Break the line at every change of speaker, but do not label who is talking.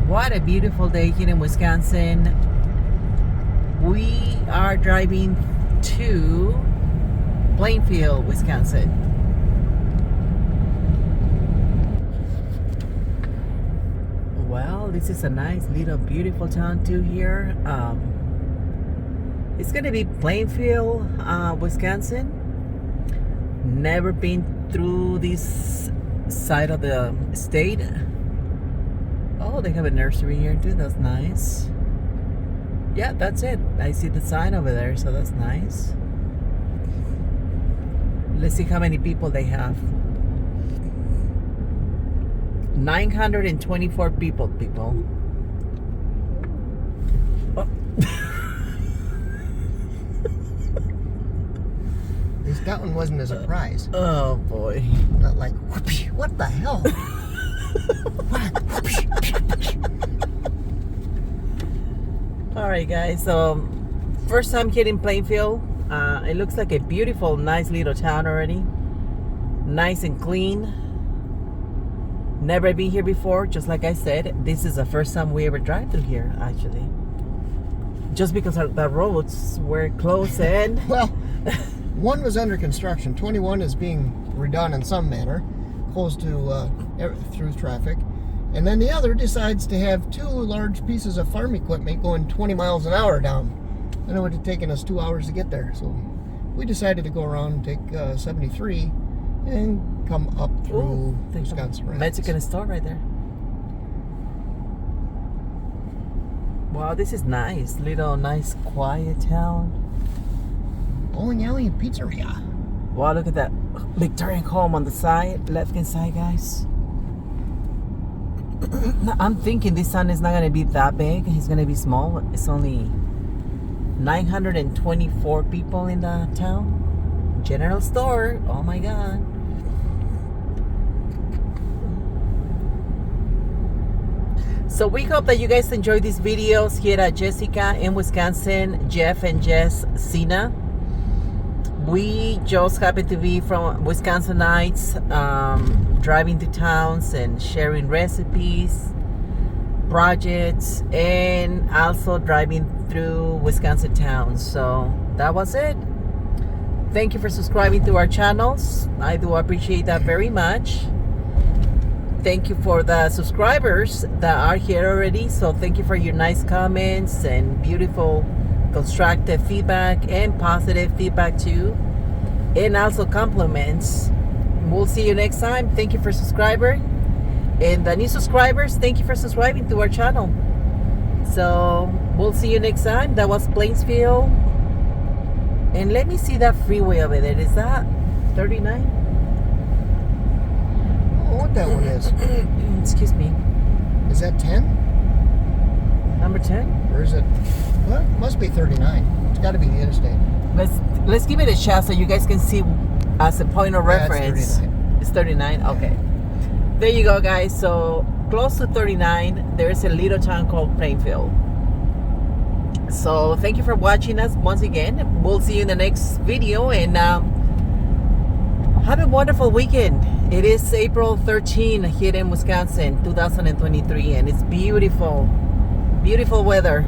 What a beautiful day here in Wisconsin. We are driving to Plainfield, Wisconsin. Well, this is a nice little beautiful town too here. It's gonna be Plainfield, Wisconsin. Never been through this side of the state. Oh, they have a nursery here too. That's nice. Yeah, that's it. I see the sign over there, so that's nice. Let's see how many people they have. 924 people. Oh.
At least that one wasn't a surprise.
Oh boy.
Not like, whoopee, what the hell?
Alright guys, so first time here in Plainfield. It looks like a beautiful, nice little town already. Nice and clean. Never been here before, just like I said. This is the first time we ever drive through here, actually. Just because the roads were closed and...
Well, one was under construction. 21 is being redone in some manner, closed to through traffic. And then the other decides to have two large pieces of farm equipment going 20 miles an hour down. And it would have taken us 2 hours to get there. So we decided to go around and take 73 and come up through Wisconsin.
Mexican store right there. Wow, this is nice. Little nice quiet town.
Bowling alley and pizzeria.
Wow, look at that Victorian home on the side, left hand side, guys. I'm thinking this town is not going to be that big. It's going to be small. It's only 924 people in the town. General store. Oh my God. So we hope that you guys enjoy these videos here at Jessica in Wisconsin, Jeff and Jess Sinna. We just happen to be from Wisconsinites, driving to towns and sharing recipes, projects, and also driving through Wisconsin towns. So that was it. Thank you for subscribing to our channels. I do appreciate that very much. Thank you for the subscribers that are here already. So thank you for your nice comments and beautiful constructive feedback and positive feedback too, and also compliments. We'll see you next time. Thank you for subscribing, and the new subscribers, thank you for subscribing to our channel. So we'll see you next time. That was Plainfield, and let me see that freeway over there. Is that 39?
Oh, what that one is?
Excuse me.
Is that 10?
Number 10?
Or is it? Well, it must be 39. It's got to be the interstate.
Let's give it a shot so you guys can see as a point of reference. It's 39. Okay. There you go, guys. So close to 39, there's a little town called Plainfield. So thank you for watching us once again. We'll see you in the next video, and have a wonderful weekend. It is April 13 here in Wisconsin, 2023, and it's beautiful. Beautiful weather.